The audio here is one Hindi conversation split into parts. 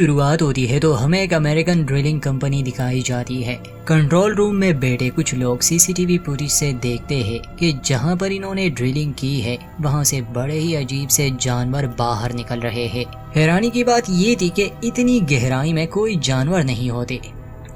शुरुआत होती है तो हमें एक अमेरिकन ड्रिलिंग कंपनी दिखाई जाती है। कंट्रोल रूम में बैठे कुछ लोग सीसीटीवी फुटेज से देखते हैं कि जहां पर इन्होंने ड्रिलिंग की है वहां से बड़े ही अजीब से जानवर बाहर निकल रहे हैं। हैरानी की बात ये थी कि इतनी गहराई में कोई जानवर नहीं होते।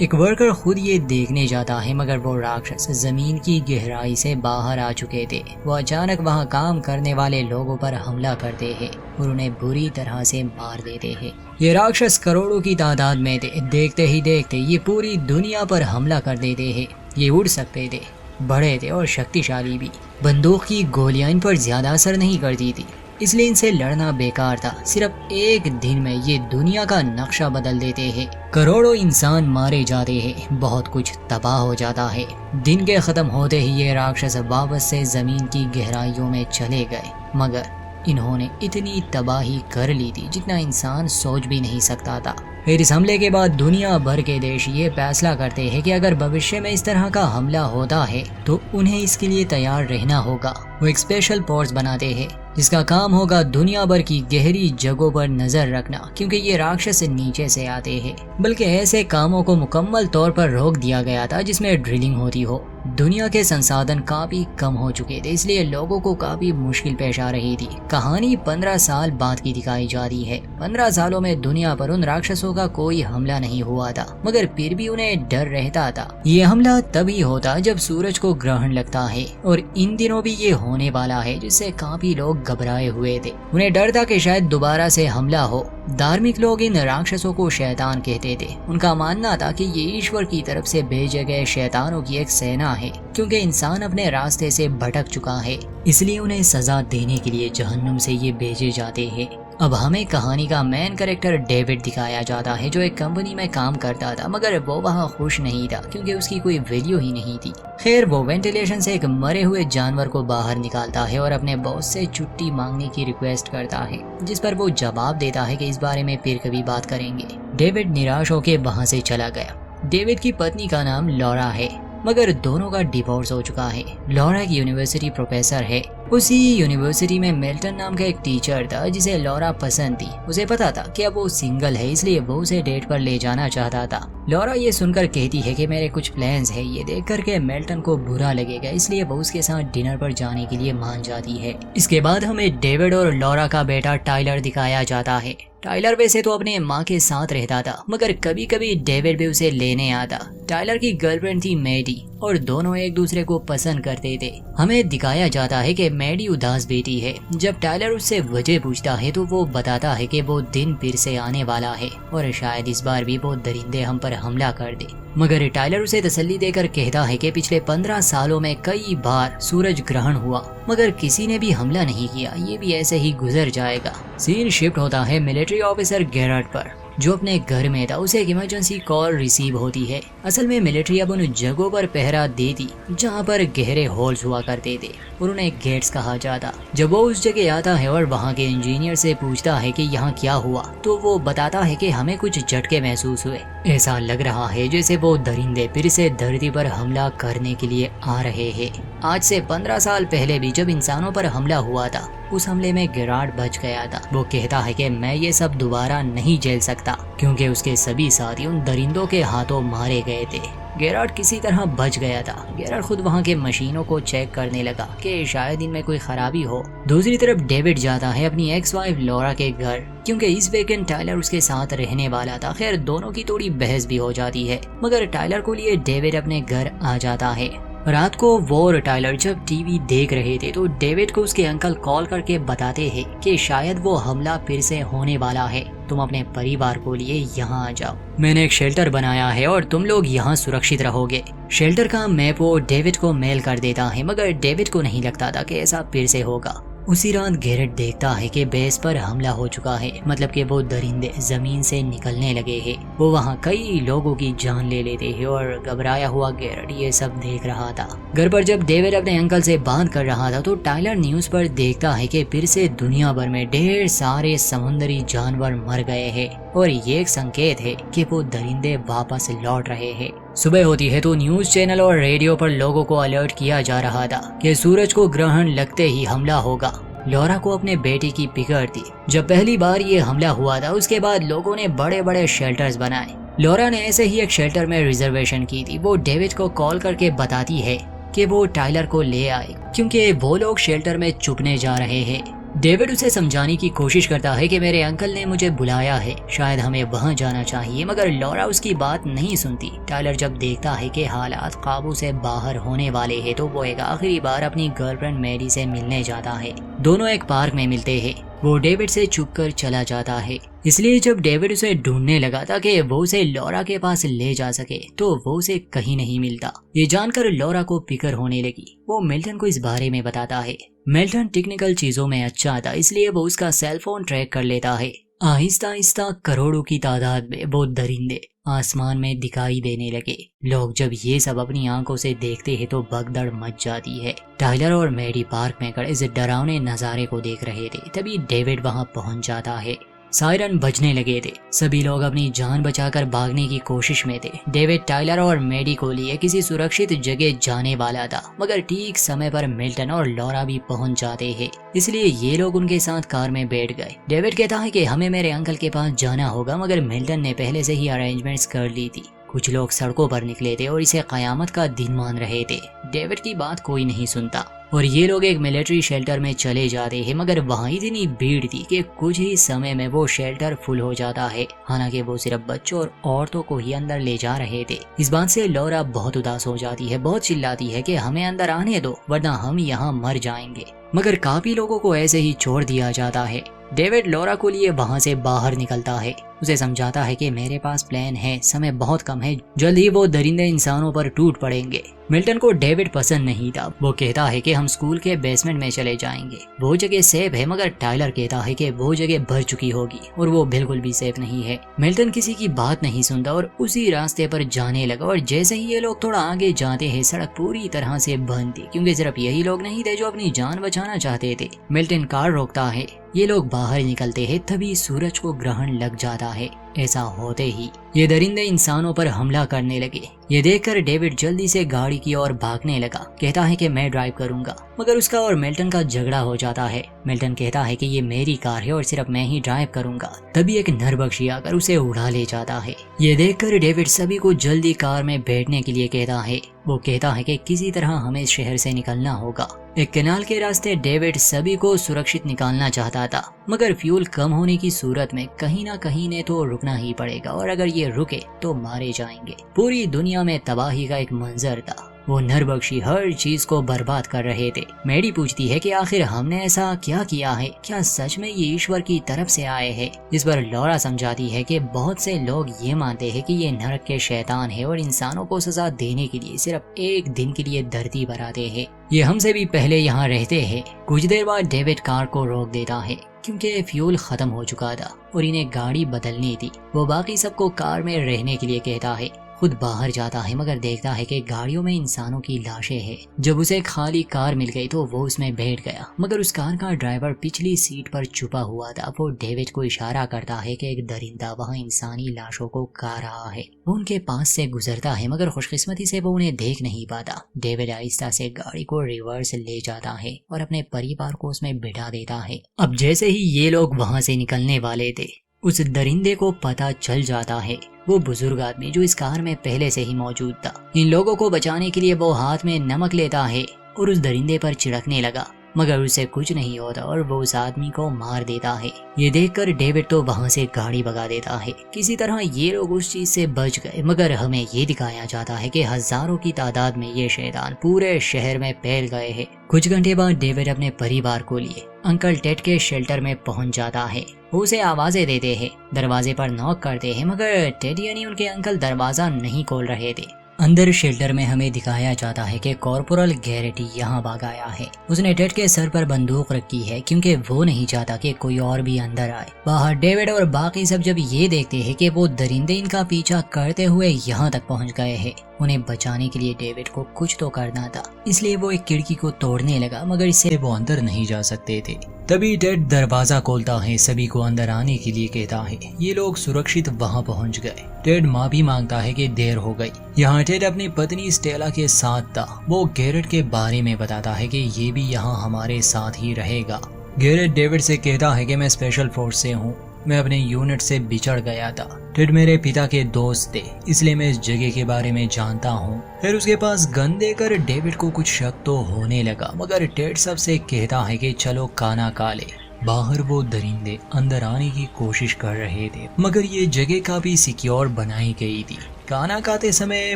एक वर्कर खुद ये देखने जाता है मगर वो राक्षस जमीन की गहराई से बाहर आ चुके थे। वो अचानक वहाँ काम करने वाले लोगों पर हमला करते हैं और उन्हें बुरी तरह से मार देते हैं। ये राक्षस करोड़ों की तादाद में थे। देखते ही देखते ये पूरी दुनिया पर हमला कर देते हैं। ये उड़ सकते थे, बड़े थे और शक्तिशाली भी। बंदूक की गोलियां इन पर ज्यादा असर नहीं करती थी, इसलिए इनसे लड़ना बेकार था। सिर्फ एक दिन में ये दुनिया का नक्शा बदल देते हैं। करोड़ों इंसान मारे जाते हैं, बहुत कुछ तबाह हो जाता है। दिन के खत्म होते ही ये राक्षस वापस से जमीन की गहराइयों में चले गए, मगर इन्होंने इतनी तबाही कर ली थी जितना इंसान सोच भी नहीं सकता था। फिर इस हमले के बाद दुनिया भर के देश ये फैसला करते हैं कि अगर भविष्य में इस तरह का हमला होता है तो उन्हें इसके लिए तैयार रहना होगा। वो एक स्पेशल फोर्स बनाते हैं जिसका काम होगा दुनिया भर की गहरी जगहों पर नजर रखना, क्योंकि ये राक्षस नीचे से आते हैं। बल्कि ऐसे कामों को मुकम्मल तौर पर रोक दिया गया था जिसमें ड्रिलिंग होती हो। दुनिया के संसाधन काफी कम हो चुके थे, इसलिए लोगों को काफी मुश्किल पेश आ रही थी। कहानी 15 साल बाद की दिखाई जा रही है। 15 सालों में दुनिया पर उन राक्षसों का कोई हमला नहीं हुआ था, मगर फिर भी उन्हें डर रहता था। ये हमला तभी होता जब सूरज को ग्रहण लगता है, और इन दिनों भी ये होने वाला है, जिससे काफी लोग घबराए हुए थे। उन्हें डर था कि शायद दोबारा से हमला हो। धार्मिक लोग इन राक्षसों को शैतान कहते थे। उनका मानना था कि ये ईश्वर की तरफ से भेजे गए शैतानों की एक सेना है, क्योंकि इंसान अपने रास्ते से भटक चुका है, इसलिए उन्हें सजा देने के लिए जहन्नुम से ये भेजे जाते हैं। अब हमें कहानी का मेन कैरेक्टर डेविड दिखाया जाता है, जो एक कंपनी में काम करता था, मगर वो वहाँ खुश नहीं था क्योंकि उसकी कोई वैल्यू ही नहीं थी। खैर, वो वेंटिलेशन से एक मरे हुए जानवर को बाहर निकालता है और अपने बॉस से छुट्टी मांगने की रिक्वेस्ट करता है, जिस पर वो जवाब देता है कि इस बारे में फिर कभी बात करेंगे। डेविड निराश होकर वहाँ से चला गया। डेविड की पत्नी का नाम लॉरा है, मगर दोनों का डिवोर्स हो चुका है। लॉरा एक यूनिवर्सिटी प्रोफेसर है। उसी यूनिवर्सिटी में मेल्टन नाम का एक टीचर था जिसे लॉरा पसंद थी। उसे पता था कि अब वो सिंगल है, इसलिए वो उसे डेट पर ले जाना चाहता था। लॉरा ये सुनकर कहती है कि मेरे कुछ प्लान्स है। ये देख करके मेल्टन को बुरा लगेगा, इसलिए वो उसके साथ डिनर पर जाने के लिए मान जाती है। इसके बाद हमें डेविड और लॉरा का बेटा टाइलर दिखाया जाता है। टाइलर वैसे तो अपने माँ के साथ रहता था, मगर कभी कभी डेविड भी उसे लेने आता। टाइलर की गर्लफ्रेंड थी मैडी, और दोनों एक दूसरे को पसंद करते थे। हमें दिखाया जाता है कि मैडी उदास बेटी है। जब टाइलर उससे वजह पूछता है तो वो बताता है कि वो दिन फिर से आने वाला है और शायद इस बार भी वो दरिंदे हम पर हमला कर दे। मगर टाइलर उसे तसल्ली देकर कहता है कि पिछले 15 सालों में कई बार सूरज ग्रहण हुआ, मगर किसी ने भी हमला नहीं किया। ये भी ऐसे ही गुजर जाएगा। सीन शिफ्ट होता है मिलिट्री ऑफिसर गेरार्ड पर, जो अपने घर में था। उसे एक इमरजेंसी कॉल रिसीव होती है। असल में मिलिट्री अब उन जगहों पर पहरा देती जहां पर गहरे होल्स हुआ करते थे और उन्हें गेट्स कहा जाता। जब वो उस जगह आता है और वहां के इंजीनियर से पूछता है कि यहाँ क्या हुआ, तो वो बताता है कि हमें कुछ झटके महसूस हुए। ऐसा लग रहा है जैसे वो दरिंदे फिर से धरती पर हमला करने के लिए आ रहे हैं। आज से 15 साल पहले भी जब इंसानों पर हमला हुआ था, उस हमले में गेरार्ड बच गया था। वो कहता है कि मैं ये सब दोबारा नहीं झेल सकता, क्योंकि उसके सभी साथी उन दरिंदों के हाथों मारे गए थे। गेरार्ड किसी तरह बच गया था। गेरार्ड खुद वहाँ के मशीनों को चेक करने लगा कि शायद इनमें कोई खराबी हो। दूसरी तरफ डेविड जाता है अपनी एक्स वाइफ लॉरा के घर, क्योंकि इस वीकेंड टाइलर उसके साथ रहने वाला था। खैर, दोनों की थोड़ी बहस भी हो जाती है, मगर टाइलर को लिए डेविड अपने घर आ जाता है। रात को वो और टाइलर जब टीवी देख रहे थे तो डेविड को उसके अंकल कॉल करके बताते हैं कि शायद वो हमला फिर से होने वाला है। तुम अपने परिवार को लिए यहाँ आ जाओ। मैंने एक शेल्टर बनाया है और तुम लोग यहाँ सुरक्षित रहोगे। शेल्टर का मैप वो डेविड को मेल कर देता है, मगर डेविड को नहीं लगता था कि ऐसा फिर से होगा। उसी रात गेरेट देखता है कि बेस पर हमला हो चुका है, मतलब कि वो दरिंदे जमीन से निकलने लगे हैं। वो वहाँ कई लोगों की जान ले लेते हैं और घबराया हुआ गेरेट ये सब देख रहा था। घर पर जब डेविड अपने अंकल से बात कर रहा था तो टाइलर न्यूज पर देखता है कि फिर से दुनिया भर में ढेर सारे समुद्री जानवर मर गए हैं और ये एक संकेत है कि वो दरिंदे वापस लौट रहे हैं। सुबह होती है तो न्यूज चैनल और रेडियो पर लोगों को अलर्ट किया जा रहा था कि सूरज को ग्रहण लगते ही हमला होगा। लॉरा को अपने बेटे की फिक्र थी। जब पहली बार ये हमला हुआ था उसके बाद लोगों ने बड़े बड़े शेल्टर्स बनाए। लॉरा ने ऐसे ही एक शेल्टर में रिजर्वेशन की थी। वो डेविड को कॉल करके बताती है कि वो टाइलर को ले आए क्योंकि वो लोग शेल्टर में छुपने जा रहे हैं। डेविड उसे समझाने की कोशिश करता है कि मेरे अंकल ने मुझे बुलाया है, शायद हमें वहां जाना चाहिए, मगर लॉरा उसकी बात नहीं सुनती। टाइलर जब देखता है कि हालात काबू से बाहर होने वाले हैं तो वो एक आखिरी बार अपनी गर्लफ्रेंड मैरी से मिलने जाता है। दोनों एक पार्क में मिलते हैं। वो डेविड से छुपकर चला जाता है, इसलिए जब डेविड उसे ढूंढने लगा था कि वो उसे लॉरा के पास ले जा सके तो वो उसे कहीं नहीं मिलता। ये जानकर लॉरा को फिक्र होने लगी। वो मिल्टन को इस बारे में बताता है। मिल्टन टेक्निकल चीजों में अच्छा था, इसलिए वो उसका सेल फोन ट्रैक कर लेता है। आहिस्ता आहिस्ता करोड़ों की तादाद में वो दरिंदे आसमान में दिखाई देने लगे। लोग जब ये सब अपनी आंखों से देखते हैं तो भगदड़ मच जाती है। टाइलर और मैरी पार्क में खड़े इस डरावने नजारे को देख रहे थे। तभी डेविड वहां पहुंच जाता है। सायरन बजने लगे थे। सभी लोग अपनी जान बचाकर भागने की कोशिश में थे। डेविड टाइलर और मैडी को लिए किसी सुरक्षित जगह जाने वाला था, मगर ठीक समय पर मिल्टन और लॉरा भी पहुंच जाते हैं, इसलिए ये लोग उनके साथ कार में बैठ गए। डेविड कहता है कि हमें मेरे अंकल के पास जाना होगा, मगर मिल्टन ने पहले से ही अरेंजमेंट्स कर ली थी। कुछ लोग सड़कों पर निकले थे और इसे कयामत का दिन मान रहे थे। डेविड की बात कोई नहीं सुनता और ये लोग एक मिलिट्री शेल्टर में चले जाते हैं, मगर वहाँ इतनी भीड़ थी कि कुछ ही समय में वो शेल्टर फुल हो जाता है। हालांकि वो सिर्फ बच्चों और औरतों को ही अंदर ले जा रहे थे। इस बात से लॉरा बहुत उदास हो जाती है, बहुत चिल्लाती है कि हमें अंदर आने दो वरना हम यहाँ मर जाएंगे, मगर काफी लोगों को ऐसे ही छोड़ दिया जाता है। डेविड लॉरा को लिए वहाँ से बाहर निकलता है। उसे समझाता है कि मेरे पास प्लान है, समय बहुत कम है, जल्द ही वो दरिंदे इंसानों पर टूट पड़ेंगे। मिल्टन को डेविड पसंद नहीं था। वो कहता है कि हम स्कूल के बेसमेंट में चले जाएंगे, वो जगह सेफ है, मगर टाइलर कहता है कि वो जगह भर चुकी होगी और वो बिल्कुल भी सेफ नहीं है। मिल्टन किसी की बात नहीं सुनता और उसी रास्ते पर जाने लगा और जैसे ही ये लोग थोड़ा आगे जाते हैं सड़क पूरी तरह से बंद थी, क्योंकि सिर्फ यही लोग नहीं थे जो अपनी जान बचाना चाहते थे। मिल्टन कार रोकता है। ये लोग बाहर निकलते हैं, तभी सूरज को ग्रहण लग जाता है। ऐसा होते ही ये दरिंदे इंसानों पर हमला करने लगे। ये देखकर डेविड जल्दी से गाड़ी की ओर भागने लगा। कहता है कि मैं ड्राइव करूंगा, मगर उसका और मिल्टन का झगड़ा हो जाता है। मिल्टन कहता है कि ये मेरी कार है और सिर्फ मैं ही ड्राइव करूंगा। तभी एक नरबख्शी आकर उसे उड़ा ले जाता है। ये देखकर डेविड सभी को जल्दी कार में बैठने के लिए कहता है। वो कहता है कि किसी तरह हमें इस शहर से निकलना होगा। एक कैनाल के रास्ते डेविड सभी को सुरक्षित निकालना चाहता था, मगर फ्यूल कम होने की सूरत में कहीं ना कहीं ने तो रुकना ही पड़ेगा और अगर ये रुके तो मारे जाएंगे। पूरी दुनिया में तबाही का एक मंजर था। वो नरबख्शी हर चीज को बर्बाद कर रहे थे। मैडी पूछती है कि आखिर हमने ऐसा क्या किया है, क्या सच में ये ईश्वर की तरफ से आए हैं। इस पर लॉरा समझाती है कि बहुत से लोग ये मानते हैं कि ये नरक के शैतान है और इंसानों को सजा देने के लिए सिर्फ एक दिन के लिए धरती पर आते हैं। ये हमसे भी पहले यहाँ रहते हैं। कुछ देर बाद डेविड कार को रोक देता है क्योंकि फ्यूल खत्म हो चुका था और इन्हें गाड़ी बदलनी थी। वो बाकी सबको कार में रहने के लिए कहता है। खुद बाहर जाता है, मगर देखता है कि गाड़ियों में इंसानों की लाशें हैं। जब उसे खाली कार मिल गई तो वो उसमें बैठ गया, मगर उस कार का ड्राइवर पिछली सीट पर छुपा हुआ था। वो डेविड को इशारा करता है कि एक दरिंदा वहां इंसानी लाशों को खा रहा है। वो उनके पास से गुजरता है, मगर खुशकिस्मती से वो उन्हें देख नहीं पाता। डेविड आहिस्ता से गाड़ी को रिवर्स ले जाता है और अपने परिवार को उसमें बिठा देता है। अब जैसे ही ये लोग वहां से निकलने वाले थे, उस दरिंदे को पता चल जाता है। वो बुजुर्ग आदमी जो इस कार में पहले से ही मौजूद था। इन लोगों को बचाने के लिए वो हाथ में नमक लेता है और उस दरिंदे पर छिड़कने लगा, मगर उसे कुछ नहीं होता और वो उस आदमी को मार देता है। ये देखकर डेविड तो वहाँ से गाड़ी भगा देता है। किसी तरह ये लोग उस चीज से बच गए, मगर हमें ये दिखाया जाता है कि हजारों की तादाद में ये शैतान पूरे शहर में फैल गए हैं। कुछ घंटे बाद डेविड अपने परिवार को लिए अंकल टेड के शेल्टर में पहुंच जाता है। वो उसे आवाजें देते हैं, दरवाजे पर नॉक करते हैं, मगर टेड यानी उनके अंकल दरवाजा नहीं खोल रहे थे। अंदर शेल्टर में हमें दिखाया जाता है कि कॉर्पोरल गैरेटी यहाँ भाग आया है। उसने टेड के सर पर बंदूक रखी है क्योंकि वो नहीं चाहता कि कोई और भी अंदर आए। बाहर डेविड और बाकी सब जब ये देखते हैं कि वो दरिंदे इनका पीछा करते हुए यहाँ तक पहुँच गए हैं, उन्हें बचाने के लिए डेविड को कुछ तो करना था, इसलिए वो एक खिड़की को तोड़ने लगा, मगर इससे वो अंदर नहीं जा सकते थे। तभी टेड दरवाजा खोलता है, सभी को अंदर आने के लिए कहता है। ये लोग सुरक्षित वहाँ पहुँच गए। टेड माफी मांगता है कि देर हो गई। यहाँ टेड अपनी पत्नी स्टेला के साथ था। वो गैरेट के बारे में बताता है कि ये भी यहाँ हमारे साथ ही रहेगा। गैरेट डेविड से कहता है कि मैं स्पेशल फोर्स से हूँ, मैं अपने यूनिट से बिछड़ गया था। टेड मेरे पिता के दोस्त थे, इसलिए मैं इस जगह के बारे में जानता हूँ। फिर उसके पास गन देकर डेविड को कुछ शक तो होने लगा, मगर टेड सबसे कहता है कि चलो खाना खा ले। बाहर वो दरिंदे अंदर आने की कोशिश कर रहे थे, मगर ये जगह काफी सिक्योर बनाई गई थी। खाना खाते समय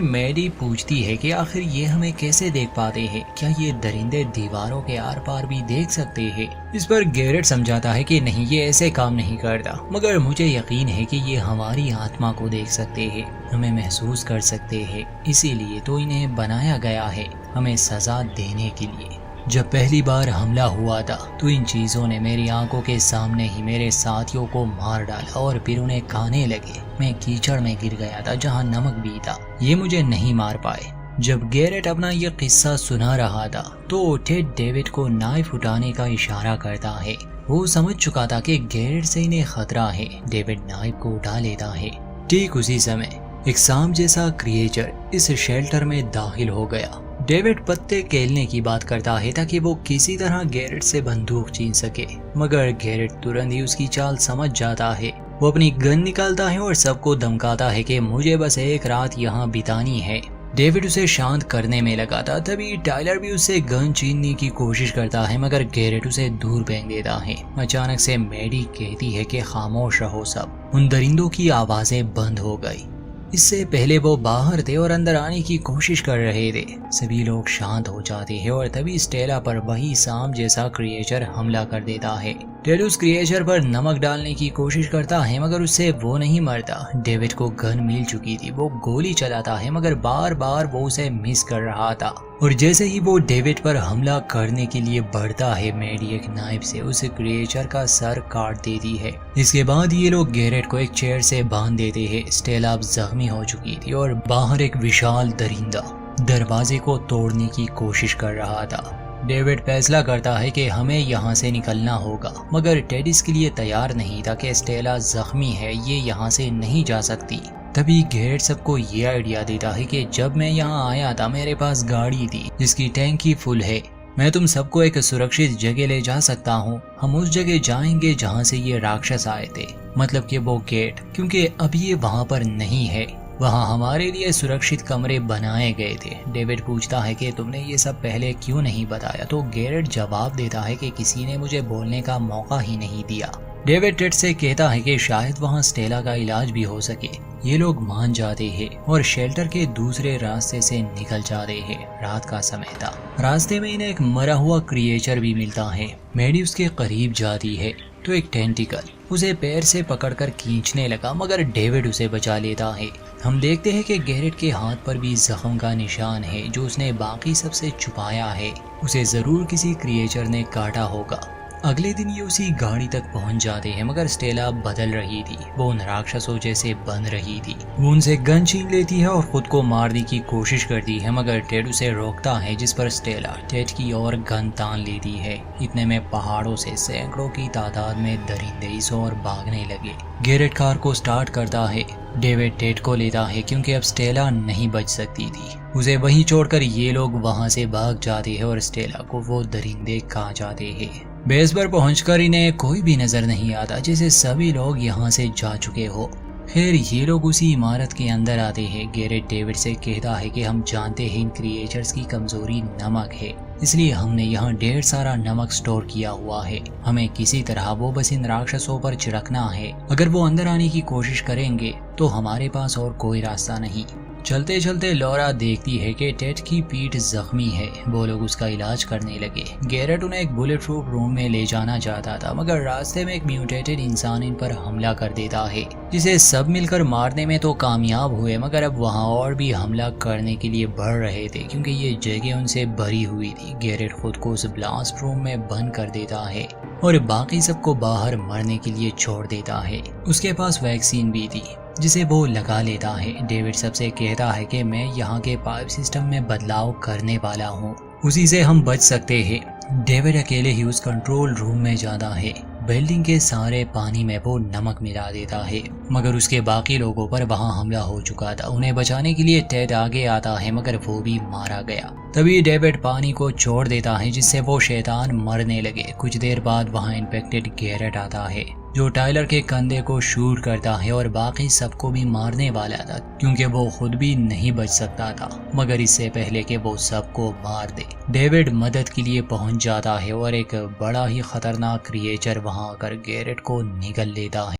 मैडी पूछती है कि आखिर ये हमें कैसे देख पाते हैं, क्या ये दरिंदे दीवारों के आर पार भी देख सकते हैं? इस पर गैरेट समझाता है कि नहीं, ये ऐसे काम नहीं करता, मगर मुझे यकीन है कि ये हमारी आत्मा को देख सकते हैं, हमें महसूस कर सकते हैं, इसीलिए तो इन्हें बनाया गया है हमें सजा देने के लिए। जब पहली बार हमला हुआ था तो इन चीजों ने मेरी आंखों के सामने ही मेरे साथियों को मार डाला और फिर उन्हें खाने लगे। मैं कीचड़ में गिर गया था जहां नमक भी था, ये मुझे नहीं मार पाए। जब गैरेट अपना ये किस्सा सुना रहा था तो टेड डेविड को नाइफ उठाने का इशारा करता है। वो समझ चुका था कि गैरेट से इन्हें खतरा है। डेविड नाइफ को उठा लेता है। ठीक उसी समय एक सांप जैसा क्रिएचर इस शेल्टर में दाखिल हो गया। डेविड पत्ते खेलने की बात करता है ताकि वो किसी तरह गैरेट से बंदूक छीन सके, मगर गैरेट तुरंत ही उसकी चाल समझ जाता है। वो अपनी गन निकालता है और सबको धमकाता है कि मुझे बस एक रात यहाँ बितानी है। डेविड उसे शांत करने में लगा था, तभी टाइलर भी उससे गन छीनने की कोशिश करता है, मगर गैरेट उसे दूर फेंक देता है। अचानक से मैडी कहती है कि खामोश रहो सब। उन दरिंदों की आवाजें बंद हो गई। इससे पहले वो बाहर थे और अंदर आने की कोशिश कर रहे थे। सभी लोग शांत हो जाते हैं और तभी स्टेला पर वही सांप जैसा क्रिएचर हमला कर देता है। टेड उस क्रिएचर पर नमक डालने की कोशिश करता है, मगर उससे वो नहीं मरता। डेविड को गन मिल चुकी थी, वो गोली चलाता है, मगर बार बार वो उसे मिस कर रहा था। और जैसे ही वो डेविड पर हमला करने के लिए बढ़ता है, मैडी एक नाइफ से उस क्रिएचर का सर काट देती है। इसके बाद ये लोग गैरेट को एक चेयर से बांध देते हैं। स्टेला अब जख्मी हो चुकी थी और बाहर एक विशाल दरिंदा दरवाजे को तोड़ने की कोशिश कर रहा था। डेविड फैसला करता है कि हमें यहाँ से निकलना होगा, मगर टेड इसके लिए तैयार नहीं था कि स्टेला जख्मी है, ये यहाँ से नहीं जा सकती। तभी गैरेट सबको ये आइडिया देता है कि जब मैं यहाँ आया था मेरे पास गाड़ी थी जिसकी टैंकी फुल है, मैं तुम सबको एक सुरक्षित जगह ले जा सकता हूँ। हम उस जगह जाएंगे जहाँ से ये राक्षस आए थे, मतलब कि वो गेट, क्योंकि अब ये वहाँ पर नहीं है। वहाँ हमारे लिए सुरक्षित कमरे बनाए गए थे। डेविड पूछता है कि तुमने ये सब पहले क्यों नहीं बताया, तो गैरेट जवाब देता है कि किसी ने मुझे बोलने का मौका ही नहीं दिया। डेविड टेड से कहता है कि शायद वहाँ स्टेला का इलाज भी हो सके। ये लोग मान जाते हैं और शेल्टर के दूसरे रास्ते से निकल जाते हैं। रात का समय था। रास्ते में इन्हें एक मरा हुआ क्रिएचर भी मिलता है। मैडी उसके करीब जाती है तो एक टेंटिकल उसे पैर से पकड़कर खींचने लगा, मगर डेविड उसे बचा लेता है। हम देखते हैं कि गैरेट के हाथ पर भी जख्म का निशान है जो उसने बाकी सबसे छुपाया है। उसे जरूर किसी क्रिएचर ने काटा होगा। अगले दिन ये उसी गाड़ी तक पहुंच जाते हैं, मगर स्टेला बदल रही थी। वो उन राक्षसों जैसे बन रही थी। वो उनसे गन छीन लेती है और खुद को मारने की कोशिश करती है, मगर टेड उसे रोकता है, जिस पर स्टेला टेड की ओर गन तान लेती है। इतने में पहाड़ों से सैकड़ों की तादाद में दरिंदे इस ओर भागने लगे। गैरेट कार को स्टार्ट करता है। डेविड टेड को लेता है क्योंकि अब स्टेला नहीं बच सकती थी। उसे वहीं छोड़कर ये लोग वहां से भाग जाते हैं और स्टेला को वो दरिंदे खा जाते हैं। बेस पर पहुंचकर इन्हें कोई भी नजर नहीं आता, जैसे सभी लोग यहाँ से जा चुके हो। खैर ये लोग उसी इमारत के अंदर आते हैं। गैरेट डेविड से कहता है कि हम जानते हैं इन क्रिएचर्स की कमजोरी नमक है, इसलिए हमने यहाँ ढेर सारा नमक स्टोर किया हुआ है। हमें किसी तरह वो बस इन राक्षसों पर छिड़कना है। अगर वो अंदर आने की कोशिश करेंगे तो हमारे पास और कोई रास्ता नहीं। चलते चलते लॉरा देखती है कि टेड की पीठ जख्मी है। वो लोग उसका इलाज करने लगे। गैरेट उन्हें एक बुलेट प्रूफ रूम में ले जाना चाहता था, मगर रास्ते में एक म्यूटेटेड इंसान इन पर हमला कर देता है, जिसे सब मिलकर मारने में तो कामयाब हुए, मगर अब वहाँ और भी हमला करने के लिए बढ़ रहे थे क्योंकि ये जगह उनसे भरी हुई थी। गैरेट खुद को उस ब्लास्ट रूम में बंद कर देता है और बाकी सबको बाहर मरने के लिए छोड़ देता है। उसके पास वैक्सीन भी थी जिसे वो लगा लेता है। डेविड सबसे कहता है कि मैं यहाँ के पाइप सिस्टम में बदलाव करने वाला हूँ, उसी से हम बच सकते हैं। डेविड अकेले ही उस कंट्रोल रूम में जाता है। बिल्डिंग के सारे पानी में वो नमक मिला देता है, मगर उसके बाकी लोगों पर वहां हमला हो चुका था। उन्हें बचाने के लिए टेड आगे आता है, मगर वो भी मारा गया। तभी डेविड पानी को छोड़ देता है, जिससे वो शैतान मरने लगे। कुछ देर बाद वहां इन्फेक्टेड गैरेट आता है, जो टाइलर के कंधे को शूट करता है और बाकी सबको भी मारने वाला था, क्योंकि वो खुद भी नहीं बच सकता था। मगर इससे पहले कि वो सबको मार दे, डेविड मदद के लिए पहुंच जाता है और एक बड़ा ही खतरनाक क्रिएचर वहां आकर गैरेट को निगल लेता है।